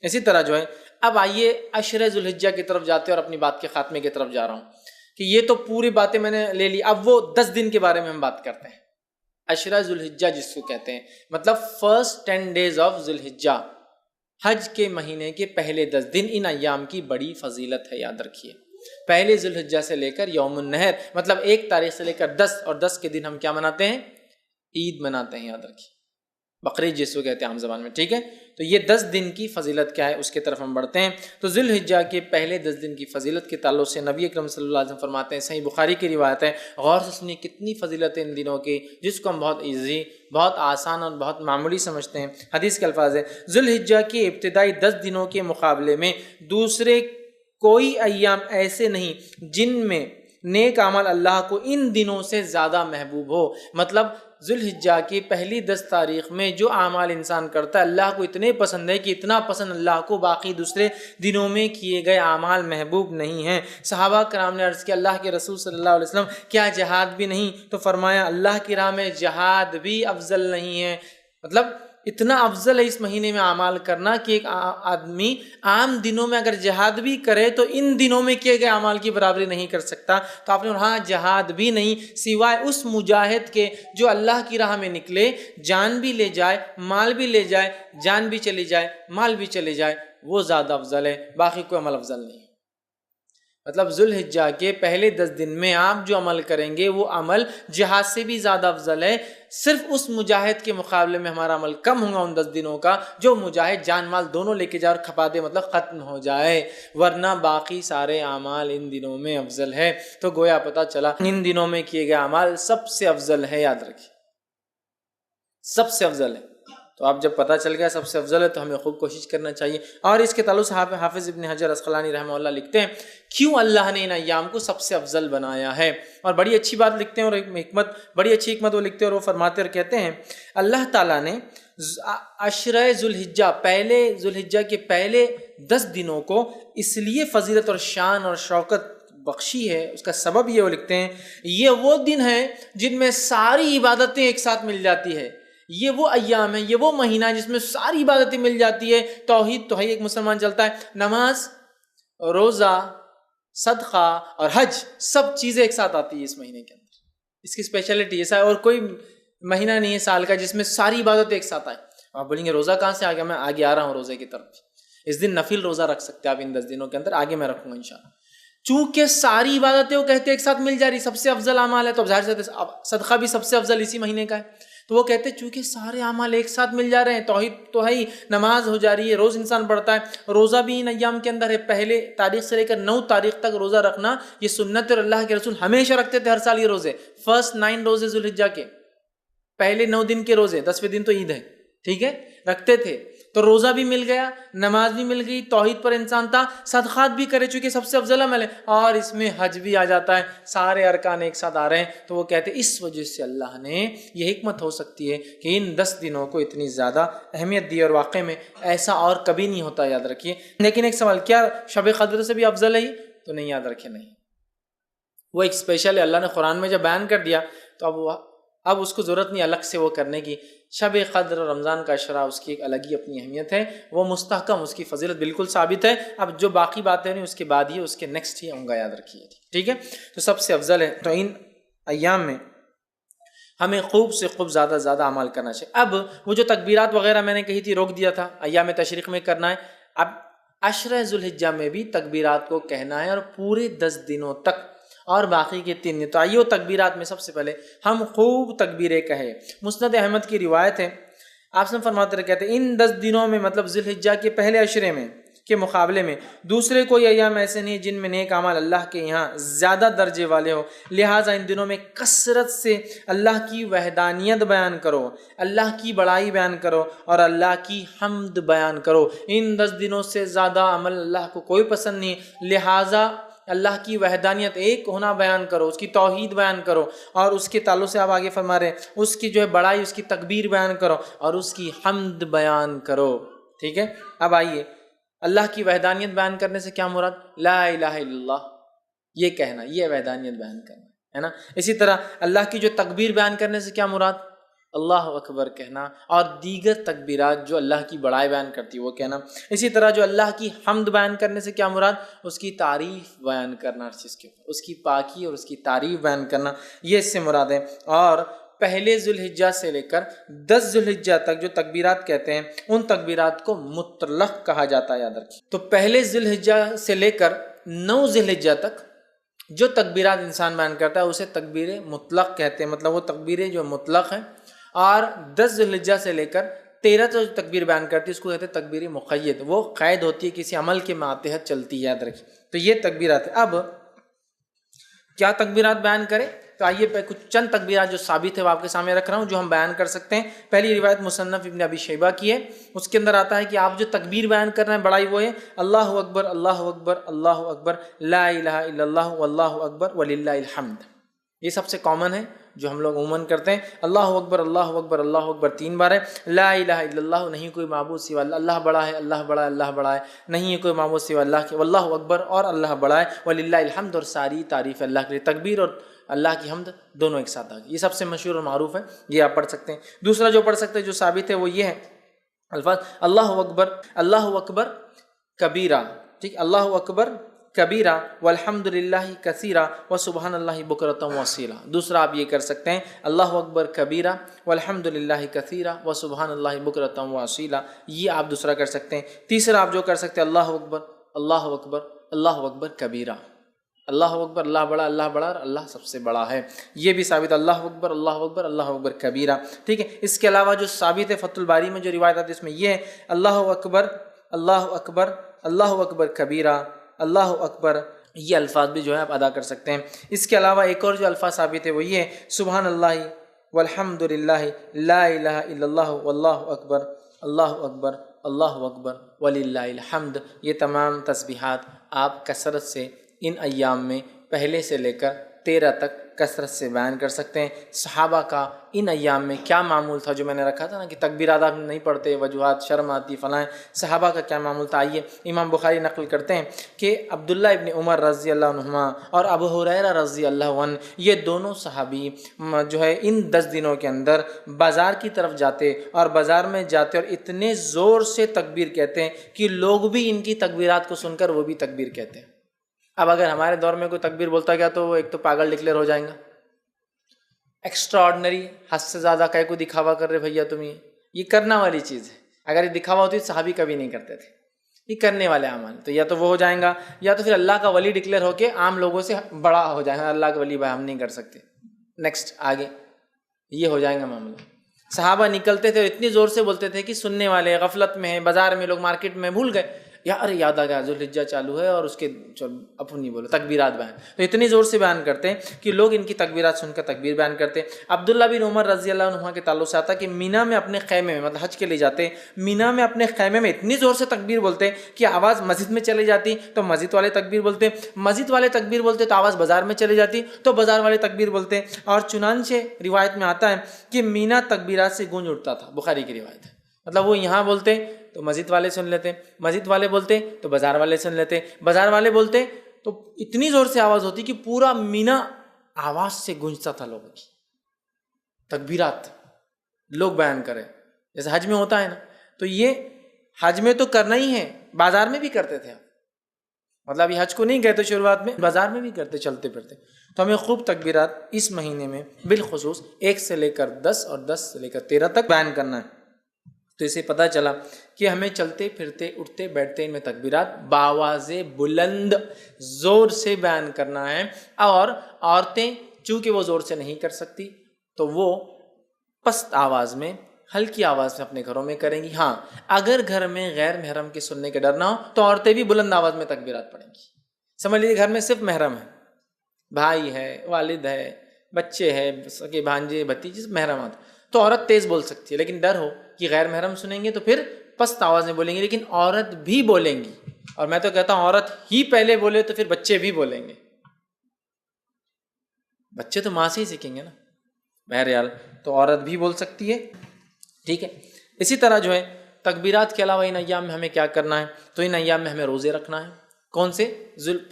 اسی طرح جو ہے اب آئیے عشرہ ذوالحجہ کی طرف جاتے ہیں اور اپنی بات کے خاتمے کی طرف جا رہا ہوں کہ یہ تو پوری باتیں میں نے لے لی، اب وہ 10 دن کے بارے میں ہم بات کرتے ہیں۔ عشرہ ذوالحجہ جس کو کہتے ہیں، مطلب فرسٹ 10 days آف ذوالحجہ، حج کے مہینے کے پہلے 10 دن، ان ایام کی بڑی فضیلت ہے، یاد رکھیے۔ پہلے ذوالحجہ سے لے کر یوم النحر، مطلب 1 تاریخ سے لے کر 10، اور 10 کے دن ہم کیا مناتے ہیں؟ عید مناتے ہیں، یاد رکھیے، بقرعید جس کو کہتے ہیں عام زبان میں، ٹھیک ہے؟ تو یہ 10 دن کی فضیلت کیا ہے اس کی طرف ہم بڑھتے ہیں۔ تو ذوالحجہ کے پہلے 10 دن کی فضیلت کے تعلق سے نبی اکرم صلی اللہ علیہ وسلم فرماتے ہیں، صحیح بخاری کی روایت ہے، غور سے سنیے کتنی فضیلت ہے ان دنوں کی، جس کو ہم بہت ایزی، بہت آسان اور بہت معمولی سمجھتے ہیں۔ حدیث کے الفاظ ہے، ذوالحجہ کے ابتدائی 10 دنوں کے مقابلے میں دوسرے کوئی ایام ایسے نہیں جن میں نیک عمل اللہ کو ان دنوں سے زیادہ محبوب ہو۔ مطلب ذوالحجہ کی پہلی 10 تاریخ میں جو اعمال انسان کرتا ہے اللہ کو اتنے پسند ہے کہ اتنا پسند اللہ کو باقی دوسرے دنوں میں کیے گئے اعمال محبوب نہیں ہیں۔ صحابہ کرام نے عرض کیا، اللہ کے رسول صلی اللہ علیہ وسلم کیا جہاد بھی نہیں؟ تو فرمایا اللہ کی راہ میں جہاد بھی افضل نہیں ہے۔ مطلب اتنا افضل ہے اس مہینے میں اعمال کرنا کہ ایک آدمی عام دنوں میں اگر جہاد بھی کرے تو ان دنوں میں کیے گئے اعمال کی برابری نہیں کر سکتا۔ تو آپ نے ہاں جہاد بھی نہیں سوائے اس مجاہد کے جو اللہ کی راہ میں نکلے، جان بھی لے جائے، مال بھی لے جائے، جان بھی چلی جائے، مال بھی چلے جائے، وہ زیادہ افضل ہے، باقی کوئی عمل افضل نہیں ہے۔ مطلب ذوالحجہ کے پہلے 10 دن میں آپ جو عمل کریں گے وہ عمل جہاد سے بھی زیادہ افضل ہے۔ صرف اس مجاہد کے مقابلے میں ہمارا عمل کم ہوگا ان 10 دنوں کا جو مجاہد جان مال دونوں لے کے جائے اور کھپا دے، مطلب ختم ہو جائے، ورنہ باقی سارے اعمال ان دنوں میں افضل ہے۔ تو گویا پتہ چلا ان دنوں میں کیے گئے اعمال سب سے افضل ہے، یاد رکھیے سب سے افضل ہے۔ تو اب جب پتہ چل گیا سب سے افضل ہے تو ہمیں خوب کوشش کرنا چاہیے۔ اور اس کے تعلق سے حافظ ابن حجر عسقلانی رحمہ اللہ لکھتے ہیں کیوں اللہ نے ان ایام کو سب سے افضل بنایا ہے، اور بڑی اچھی بات لکھتے ہیں، اور ایک حکمت، بڑی اچھی حکمت وہ لکھتے ہیں، اور وہ فرماتے اور کہتے ہیں اللہ تعالیٰ نے عشرہ ذوالحجہ، پہلے ذوالحجہ کے پہلے 10 دنوں کو اس لیے فضیلت اور شان اور شوکت بخشی ہے، اس کا سبب یہ وہ لکھتے ہیں یہ وہ دن ہیں جن میں ساری عبادتیں ایک ساتھ مل جاتی ہے۔ یہ وہ ایام ہے، یہ وہ مہینہ ہے جس میں ساری عبادتیں مل جاتی ہے۔ توحید تو ہے ایک مسلمان چلتا ہے، نماز، روزہ، صدقہ اور حج، سب چیزیں ایک ساتھ آتی ہیں اس مہینے کے اندر۔ اس کی اسپیشلٹی ایسا ہے، اور کوئی مہینہ نہیں ہے سال کا جس میں ساری عبادتیں ایک ساتھ آئیں۔ آپ بولیں گے روزہ کہاں سے آ گیا؟ میں آگے آ رہا ہوں روزے کی طرف۔ اس دن نفل روزہ رکھ سکتے ہیں آپ ان 10 دنوں کے اندر، آگے میں رکھوں گا انشاءاللہ۔ چونکہ ساری عبادتیں وہ کہتے ہیں ایک ساتھ مل جا رہی، سب سے افضل اعمال ہے، تو ظاہر سے صدقہ بھی سب سے افضل اسی مہینے کا ہے۔ تو وہ کہتے ہیں چونکہ سارے اعمال ایک ساتھ مل جا رہے ہیں، توحید تو ہے ہی، نماز ہو جا رہی ہے، روز انسان پڑھتا ہے، روزہ بھی ان ایام کے اندر ہے، پہلے تاریخ سے لے کر 9 تاریخ تک روزہ رکھنا یہ سنت، اور اللہ کے رسول ہمیشہ رکھتے تھے ہر سال یہ روزے، فرسٹ 9 روزے ذوالحجہ کے، پہلے 9 دن کے روزے، 10ویں دن تو عید ہے، ٹھیک ہے، رکھتے تھے۔ تو روزہ بھی مل گیا، نماز بھی مل گئی، توحید پر انسان تھا، صدقات بھی کرے چونکہ سب سے افضل عمل ہے، اور اس میں حج بھی آ جاتا ہے، سارے ارکان ایک ساتھ آ رہے ہیں۔ تو وہ کہتے ہیں اس وجہ سے اللہ نے یہ حکمت ہو سکتی ہے کہ ان 10 دنوں کو اتنی زیادہ اہمیت دی، اور واقع میں ایسا اور کبھی نہیں ہوتا، یاد رکھیے۔ لیکن ایک سوال، کیا شب قدر سے بھی افضل ہے یہ؟ تو نہیں، یاد رکھے نہیں، وہ ایک اسپیشل ہے، اللہ نے قرآن میں جب بیان کر دیا تو اب اس کو ضرورت نہیں الگ سے وہ کرنے کی۔ شب قدر اور رمضان کا عشرہ اس کی ایک الگ ہی اپنی اہمیت ہے، وہ مستحکم، اس کی فضیلت بالکل ثابت ہے۔ اب جو باقی باتیں نہیں اس کے بعد ہی، اس کے نیکسٹ ہی ہوں گا، یاد رکھیے، ٹھیک ہے۔ تو سب سے افضل ہے، تو ان ایام میں ہمیں خوب سے خوب زیادہ سے زیادہ عمل کرنا چاہیے۔ اب وہ جو تکبیرات وغیرہ میں نے کہی تھی روک دیا تھا، ایام تشریق میں کرنا ہے، اب عشرہ ذوالحجہ میں بھی تکبیرات کو کہنا ہے، اور پورے 10 دنوں تک، اور باقی کے 3 دن۔ تو آئیے وہ تکبیرات میں سب سے پہلے ہم خوب تکبیریں کہیں۔ مسند احمد کی روایت ہے، آپ سے فرماتے رہے کہتے ہیں ان 10 دنوں میں، مطلب ذوالحجہ کے پہلے عشرے میں کے مقابلے میں دوسرے کوئی ایام ایسے نہیں جن میں نیک اعمال اللہ کے یہاں زیادہ درجے والے ہو، لہٰذا ان دنوں میں کثرت سے اللہ کی وحدانیت بیان کرو، اللہ کی بڑائی بیان کرو، اور اللہ کی حمد بیان کرو۔ ان 10 دنوں سے زیادہ عمل اللہ کو کوئی پسند نہیں، لہٰذا اللہ کی وحدانیت، ایک ہونا بیان کرو، اس کی توحید بیان کرو، اور اس کے تعلق سے آپ آگے فرما رہے ہیں اس کی جو ہے بڑائی، اس کی تکبیر بیان کرو، اور اس کی حمد بیان کرو، ٹھیک ہے۔ اب آئیے اللہ کی وحدانیت بیان کرنے سے کیا مراد؟ لا الہ الا اللہ، یہ کہنا، یہ وحدانیت بیان کرنا ہے نا۔ اسی طرح اللہ کی جو تکبیر بیان کرنے سے کیا مراد؟ اللہ اکبر کہنا، اور دیگر تکبیرات جو اللہ کی بڑائی بیان کرتی ہے وہ کہنا۔ اسی طرح جو اللہ کی حمد بیان کرنے سے کیا مراد؟ اس کی تعریف بیان کرنا، ہر چیز کے اوپر اس کی پاکی اور اس کی تعریف بیان کرنا، یہ اس سے مراد ہے۔ اور پہلے ذوالحجہ سے لے کر 10 ذوالحجہ تک جو تکبیرات کہتے ہیں ان تکبیرات کو مطلق کہا جاتا ہے، یاد رکھیے۔ تو پہلے ذوالحجہ سے لے کر 9 ذوالحجہ تک جو تکبیرات انسان بیان کرتا ہے اسے تکبیر مطلق کہتے ہیں، مطلب وہ تکبیریں جو مطلق ہیں۔ اور 10 ذوالحجہ سے لے کر 13 جو تکبیر بیان کرتی ہے اس کو کہتے ہیں تکبیر مقید، وہ قید ہوتی ہے، کسی عمل کے ماتحت چلتی ہے، یاد رکھیے۔ تو یہ تکبیرات ہیں۔ اب کیا تکبیرات بیان کریں؟ تو آئیے پہ کچھ چند تکبیرات جو ثابت ہے وہ آپ کے سامنے رکھ رہا ہوں، جو ہم بیان کر سکتے ہیں۔ پہلی روایت مصنف ابن ابی شیبہ کی ہے، اس کے اندر آتا ہے کہ آپ جو تکبیر بیان کر رہے ہیں بڑائی وہ ہے اللہ اکبر اللہ اکبر اللہ اکبر لا الہ الا اللہ واللہ اکبر وللہ الحمد۔ یہ سب سے کامن ہے جو ہم لوگ عموماً کرتے ہیں۔ اللہ اکبر اللہ اکبر اللہ اکبر 3 بار ہے۔ لا الہ الا اللہ، نہیں کوئی معبود سوا اللہ، اللہ بڑا ہے اللہ بڑا ہے اللہ بڑا ہے، نہیں ہے کوئی معبود سوا اللہ کے، واللہ اکبر اور اللہ بڑا ہے، وللہ الحمد اور ساری تعریف اللہ کے لیے۔ تکبیر اور اللہ کی حمد دونوں ایک ساتھ آ گئی، یہ سب سے مشہور اور معروف ہے، یہ آپ پڑھ سکتے ہیں۔ دوسرا جو پڑھ سکتے ہیں جو ثابت ہے وہ یہ ہے الفاظ اللہ اکبر کبیرہ، ٹھیک، اللہ اکبر کبیرہ والحمد للہ کثیرہ وسبحان اللہ بکرۃ واصیلہ۔ دوسرا آپ یہ کر سکتے ہیں اللہ اکبر کبیرہ والحمد للہ کثیرہ وسبحان اللہ بکرۃ واصیلہ، یہ آپ دوسرا کر سکتے ہیں۔ تیسرا آپ جو کر سکتے ہیں اللہ اکبر اللہ اکبر اللہ اکبر کبیرہ، اللہ اکبر اللہ بڑا اور اللہ سب سے بڑا ہے، یہ بھی ثابت اللہ اکبر اللہ اکبر کبیرہ، ٹھیک ہے۔ اس کے علاوہ جو ثابت ہے فتح الباری میں جو روایت آتی ہے اس میں یہ ہے اللہ اکبر اللہ اکبر کبیرہ اللہ اکبر، یہ الفاظ بھی جو ہے آپ ادا کر سکتے ہیں۔ اس کے علاوہ ایک اور جو الفاظ ثابت ہے وہ یہ ہے سبحان اللہ والحمد للہ لا الہ الا اللہ واللہ اکبر اللہ اکبر وللہ الحمد۔ یہ تمام تسبیحات آپ کثرت سے ان ایام میں پہلے سے لے کر 13 تک کثرت سے بیان کر سکتے ہیں۔ صحابہ کا ان ایام میں کیا معمول تھا، جو میں نے رکھا تھا نا کہ تکبیرات آپ نہیں پڑھتے، وجوہات شرم آتی فلاں، صحابہ کا کیا معمول تھا؟ آئیے امام بخاری نقل کرتے ہیں کہ عبداللہ ابن عمر رضی اللہ عنہما اور ابو ہریرہ رضی اللہ عنہ، یہ دونوں صحابی جو ہے ان 10 دنوں کے اندر بازار کی طرف جاتے اور بازار میں جاتے اور اتنے زور سے تکبیر کہتے ہیں کہ لوگ بھی ان کی تکبیرات کو سن کر وہ بھی تکبیر کہتے ہیں۔ اب اگر ہمارے دور میں کوئی تکبیر بولتا گیا تو وہ ایک تو پاگل ڈکلیئر ہو جائیں گا، ایکسٹرا آرڈنری، حد سے زیادہ کہیں کو دکھاوا کر رہے بھیا تم، یہ کرنا والی چیز ہے۔ اگر یہ دکھاوا ہوتی تو صحابی کبھی نہیں کرتے تھے، یہ کرنے والے اعمال، تو یا تو وہ ہو جائیں گا یا تو پھر اللہ کا ولی ڈکلیئر ہو کے عام لوگوں سے بڑا ہو جائیں گا، اللہ کا ولی بھائی ہم نہیں کر سکتے، نیکسٹ آگے یہ ہو جائیں گا معاملہ۔ صحابہ نکلتے تھے اور اتنی زور سے بولتے تھے کہ سننے والے غفلت میں ہیں، بازار میں لوگ مارکیٹ میں بھول گئے، ارے یاد آ گیا ذوالحجہ چالو ہے اور اس کے اپن نہیں بولو تکبیرات بیان، تو اتنی زور سے بیان کرتے ہیں کہ لوگ ان کی تکبیرات سن کر تکبیر بیان کرتے ہیں۔ عبداللہ بن عمر رضی اللہ عنہ کے تعلق سے آتا کہ مینا میں اپنے خیمے میں، مطلب حج کے لیے جاتے، مینا میں اپنے خیمے میں اتنی زور سے تکبیر بولتے کہ آواز مسجد میں چلی جاتی تو مسجد والے تکبیر بولتے، مسجد والے تکبیر بولتے تو آواز بازار میں چلی جاتی تو بازار والے تکبیر بولتے، اور چنانچہ روایت میں آتا ہے کہ مینا تکبیرات سے گونج اٹھتا تھا، بخاری کی روایت ہے، مطلب وہ یہاں بولتے تو مسجد والے سن لیتے، مسجد والے بولتے تو بازار والے سن لیتے، بازار والے بولتے تو اتنی زور سے آواز ہوتی کہ پورا مینا آواز سے گونجتا تھا، لوگوں کی تکبیرات لوگ بیان کرے، جیسے حج میں ہوتا ہے نا، تو یہ حج میں تو کرنا ہی ہے، بازار میں بھی کرتے تھے، مطلب یہ حج کو نہیں کہتے شروعات میں، بازار میں بھی کرتے چلتے پھرتے۔ تو ہمیں خوب تکبیرات اس مہینے میں بالخصوص 1 سے لے کر 10 اور 10 سے لے کر 13 تک بیان کرنا ہے۔ تو اسے پتہ چلا کہ ہمیں چلتے پھرتے اٹھتے بیٹھتے ان میں تکبیرات بآواز بلند زور سے بیان کرنا ہے، اور عورتیں چونکہ وہ زور سے نہیں کر سکتی تو وہ پست آواز میں ہلکی آواز میں اپنے گھروں میں کریں گی۔ ہاں اگر گھر میں غیر محرم کے سننے کے ڈر نہ ہو تو عورتیں بھی بلند آواز میں تکبیرات پڑھیں گی۔ سمجھ لیجیے گھر میں صرف محرم ہے، بھائی ہے، والد ہے، بچے ہے، سگے بھانجے بھتیجے محرمات، تو عورت تیز بول سکتی ہے، لیکن ڈر ہو کہ غیر محرم سنیں گے تو پھر پست آواز میں بولیں گے، لیکن عورت بھی بولیں گی، اور میں تو کہتا ہوں عورت ہی پہلے بولے تو پھر بچے بھی بولیں گے، بچے تو ماں سے ہی سیکھیں گے نا، بہرحال تو عورت بھی بول سکتی ہے، ٹھیک ہے۔ اسی طرح جو ہے تکبیرات کے علاوہ ان ایام میں ہمیں کیا کرنا ہے، تو ان ایام میں ہمیں روزے رکھنا ہے۔ کون سے؟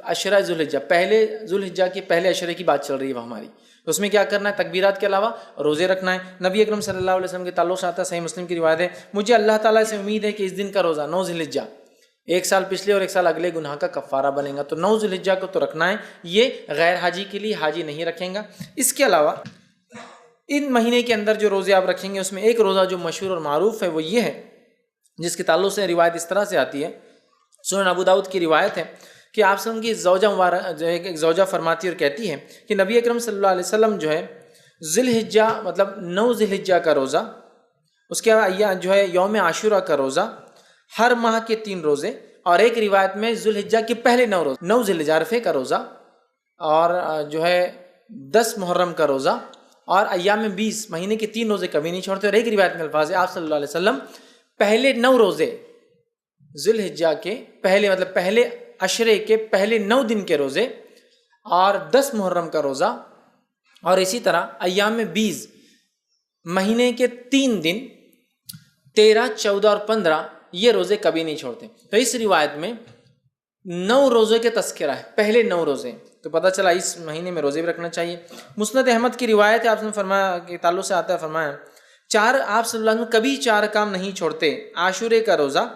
عشرہ ذوالحجہ، پہلے ذوالحجہ کے پہلے عشرے کی بات چل رہی ہے وہ ہماری، تو اس میں کیا کرنا ہے؟ تکبیرات کے علاوہ روزے رکھنا ہے۔ نبی اکرم صلی اللہ علیہ وسلم کے تعلق سے آتا ہے، صحیح مسلم کی روایت ہے، مجھے اللہ تعالیٰ سے امید ہے کہ اس دن کا روزہ 9 ذی الحجہ، ایک سال پچھلے اور ایک سال اگلے گناہ کا کفارہ بنے گا۔ تو 9 ذی الحجہ کو تو رکھنا ہے، یہ غیر حاجی کے لیے، حاجی نہیں رکھیں گا۔ اس کے علاوہ ان مہینے کے اندر جو روزے آپ رکھیں گے اس میں ایک روزہ جو مشہور اور معروف ہے وہ یہ ہے، جس کے تعلق سے روایت اس طرح سے آتی ہے، سنن ابو داؤد کی روایت ہے کہ آپ صلی اللہ علیہ وسلم کی زوجہ مبارک جو ایک زوجہ فرماتی اور کہتی ہے کہ نبی اکرم صلی اللہ علیہ وسلم جو ہے ذی الحجہ مطلب 9 ذی الحجہ کا روزہ، اس کے بعد جو ہے یوم عاشوراء کا روزہ، ہر ماہ کے 3 روزے، اور ایک روایت میں ذی الحجہ کے پہلے 9 روزے، 9 ذی الحجہ عرفے کا روزہ، اور جو ہے 10 محرم کا روزہ، اور ایام 20 مہینے کے 3 روزے کبھی نہیں چھوڑتے۔ اور ایک روایت میں الفاظ ہے آپ صلی اللہ علیہ وسلم پہلے 9 روزے ذی الحجہ کے پہلے مطلب پہلے عشرے کے پہلے 9 دن کے روزے، اور 10 محرم کا روزہ، اور اسی طرح ایام 20 مہینے کے 3 دن 13، 14 اور 15 یہ روزے کبھی نہیں چھوڑتے۔ تو اس روایت میں 9 روزے کے تذکرہ ہے، پہلے 9 روزے، تو پتہ چلا اس مہینے میں روزے بھی رکھنا چاہیے۔ مسند احمد کی روایت ہے، آپ نے فرمایا کہ تعلق سے آتا ہے، فرمایا آپ صلی اللہ علیہ وسلم کبھی 4 کام نہیں چھوڑتے، عاشورے کا روزہ،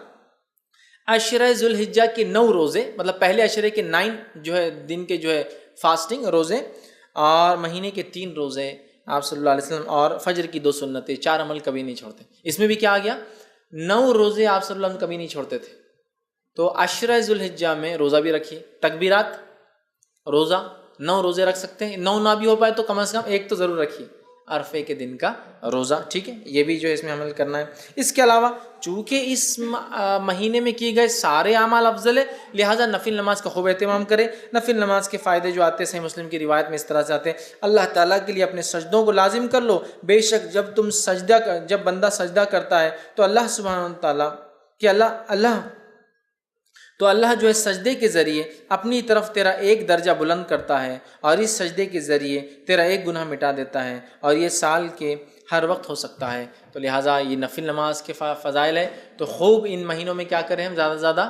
عشرہ ذی الحجہ کے 9 روزے مطلب پہلے عشرے کے 9 جو ہے دن کے جو ہے فاسٹنگ روزے، اور مہینے کے 3 روزے آپ صلی اللہ علیہ وسلم، اور فجر کی 2 سنتیں، 4 عمل کبھی نہیں چھوڑتے۔ اس میں بھی کیا آ گیا؟ 9 روزے آپ صلی اللہ علیہ وسلم کبھی نہیں چھوڑتے تھے۔ تو عشرہ ذی الحجہ میں روزہ بھی رکھیے، تکبیرات، روزہ 9 روزے رکھ سکتے ہیں، 9 نہ بھی ہو پائے تو کم از کم ایک تو ضرور رکھیے، عرفے کے دن کا روزہ، ٹھیک ہے، یہ بھی جو ہے اس میں عمل کرنا ہے۔ اس کے علاوہ چونکہ اس مہینے میں کیے گئے سارے اعمال افضل ہے، لہٰذا نفل نماز کا خوب اہتمام کرے۔ نفل نماز کے فائدے جو آتے ہیں صحیح مسلم کی روایت میں اس طرح سے آتے ہیں، اللہ تعالیٰ کے لیے اپنے سجدوں کو لازم کر لو، بے شک جب بندہ سجدہ کرتا ہے تو اللہ سبحانہ تعالیٰ کہ اللہ جو ہے سجدے کے ذریعے اپنی طرف تیرا ایک درجہ بلند کرتا ہے، اور اس سجدے کے ذریعے تیرا ایک گناہ مٹا دیتا ہے، اور یہ سال کے ہر وقت ہو سکتا ہے۔ تو لہٰذا یہ نفل نماز کے فضائل ہے، تو خوب ان مہینوں میں کیا کریں ہم، زیادہ سے زیادہ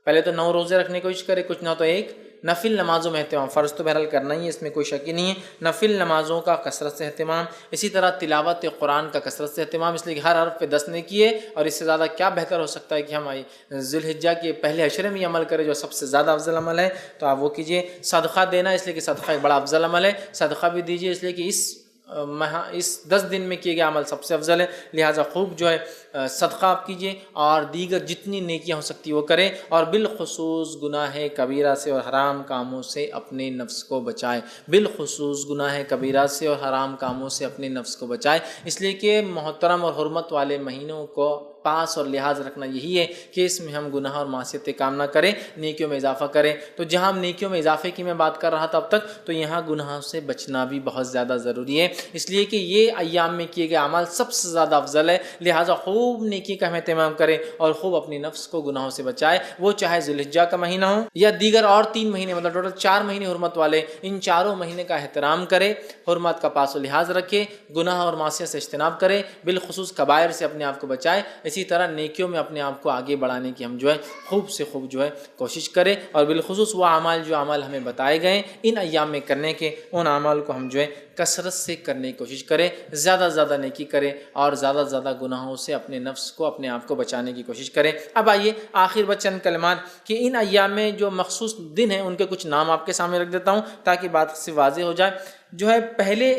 پہلے تو 9 روزے رکھنے کی کوشش کریں، کچھ نہ تو ایک نفل نمازوں میں اہتمام، فرض تو بہرحال کرنا ہی ہے، اس میں کوئی شک ہی نہیں ہے، نفل نمازوں کا کثرت سے اہتمام، اسی طرح تلاوت قرآن کا کثرت سے اہتمام، اس لیے کہ ہر حرف پہ 10 نے کیے، اور اس سے زیادہ کیا بہتر ہو سکتا ہے کہ ہم ذی الحجہ کے پہلے عشرے میں یہ عمل کریں جو سب سے زیادہ افضل عمل ہے، تو آپ وہ کیجیے۔ صدقہ دینا، اس لیے کہ صدقہ ایک بڑا افضل عمل ہے، صدقہ بھی دیجیے، اس لیے کہ اس 10 دن میں کیے گئے عمل سب سے افضل ہے، لہٰذا خوب جو ہے صدقہ آپ کیجیے، اور دیگر جتنی نیکیاں ہو سکتی وہ کریں، اور بالخصوص گناہ کبیرہ سے اور حرام کاموں سے اپنے نفس کو بچائے، بالخصوص گناہ کبیرہ سے اور حرام کاموں سے اپنے نفس کو بچائے، اس لیے کہ محترم اور حرمت والے مہینوں کو پاس اور لحاظ رکھنا یہی ہے کہ اس میں ہم گناہ اور معصیتیں کام نہ کریں، نیکیوں میں اضافہ کریں۔ تو جہاں ہم نیکیوں میں اضافے کی میں بات کر رہا تھا اب تک، تو یہاں گناہوں سے بچنا بھی بہت زیادہ ضروری ہے، اس لیے کہ یہ ایام میں کیے گئے اعمال سب سے زیادہ افضل ہے، لہٰذا خوب نیکی کا ہم اہتمام کریں، اور خوب اپنی نفس کو گناہوں سے بچائے، وہ چاہے ذی الحجہ کا مہینہ ہو یا دیگر اور 3 مہینے، مطلب ٹوٹل 4 مہینے حرمت والے، ان چاروں مہینے کا احترام کرے، حرمت کا پاس و لحاظ رکھے، گناہ اور معصیت سے اجتناب کرے، بالخصوص کبائر سے اپنے آپ کو بچائے، اسی طرح نیکیوں میں اپنے آپ کو آگے بڑھانے کی ہم جو ہے خوب سے خوب جو ہے کوشش کریں، اور بالخصوص وہ اعمال جو اعمال ہمیں بتائے گئے ان ایام میں کرنے کے، ان اعمال کو ہم جو ہے کثرت سے کرنے کی کوشش کریں، زیادہ سے زیادہ نیکی کریں، اور زیادہ سے زیادہ گناہوں سے اپنے نفس کو، اپنے آپ کو بچانے کی کوشش کریں۔ اب آئیے آخر بچ چند کلمات کہ ان ایام میں جو مخصوص دن ہیں ان کے کچھ نام آپ کے سامنے رکھ دیتا ہوں تاکہ بات سے واضح ہو جائے۔ جو ہے پہلے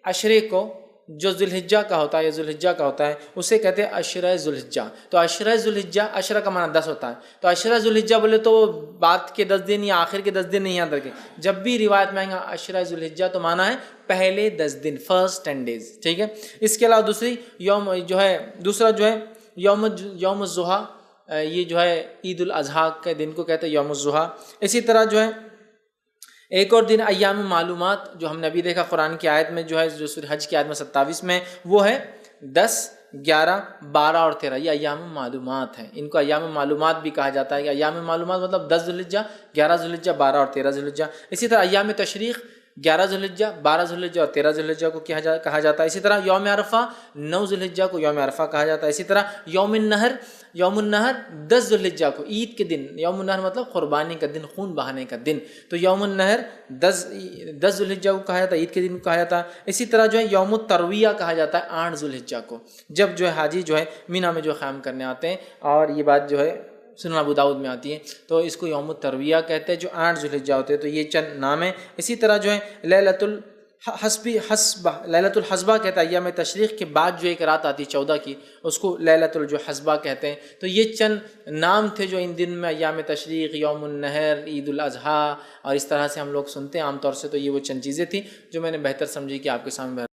عشرے کو جو ذی الحجہ کا ہوتا ہے یا ذی الحجہ کا ہوتا ہے اسے کہتے ہیں عشرہ ذی الحجہ۔ تو عشرہ ذی الحجہ، عشرہ کا معنی 10 ہوتا ہے، تو عشرہ ذی الحجہ بولے تو بعد کے 10 دن یا آخر کے 10 دن نہیں یاد رکھیں، جب بھی روایت میں آئیں گا عشرہ ذی الحجہ تو معنی ہے پہلے 10 دن، فرسٹ 10 days، ٹھیک ہے۔ اس کے علاوہ دوسرا جو ہے یوم الضحیٰ، یہ جو ہے عید الاضحیٰ کے دن کو کہتے ہیں یوم الضحیٰ۔ اسی طرح جو ہے ایک اور دن ایام معلومات، جو ہم نے ابھی دیکھا قرآن کی آیت میں جو ہے، جو سورہ حج کی آیت میں 27 میں، وہ ہے 10، 11، 12 اور 13، یہ ایام معلومات ہیں، ان کو ایام معلومات بھی کہا جاتا ہے کہ ایام معلومات مطلب 10 ذی الحجہ، 11 ذی الحجہ، 12 اور 13 ذی الحجہ۔ اسی طرح ایام تشریق 11 ذوالحجہ، 12 ذوالحجہ اور 13 ذوالحجہ کو کہا جاتا ہے. اسی طرح یوم عرفہ 9 ذوالحجہ کو یوم عرفہ کہا جاتا ہے. اسی طرح یوم النہر 10 ذوالحجہ کو، عید کے دن. یوم النہر مطلب قربانی کا دن، خون بہانے کا دن. تو یوم النہر 10 ذوالحجہ کو کہا جاتا ہے، عید کے دن کو کہا جاتا ہے. اسی طرح جو ہے یوم الترویہ کہا جاتا ہے 8 ذوالحجہ کو، جب جو ہے حاجی جو ہے مینا میں جو قیام کرنے آتے ہیں. اور یہ بات جو ہے سنن ابو داؤد میں آتی ہے. تو اس کو یوم الترویہ کہتے ہیں جو 8 ذوالحجہ ہوتے ہیں. تو یہ چند نام ہیں. اسی طرح جو ہے لیلۃ الحسبہ کہتا ہے، ایام تشریق کے بعد جو ایک رات آتی ہے 14 کی، اس کو لیلۃ الحسبہ کہتے ہیں. تو یہ چند نام تھے جو ان دن میں ایام تشریق، یوم النہر، عید الاضحیٰ اور اس طرح سے ہم لوگ سنتے ہیں عام طور سے. تو یہ وہ چند چیزیں تھیں جو میں نے بہتر سمجھی کہ آپ کے سامنے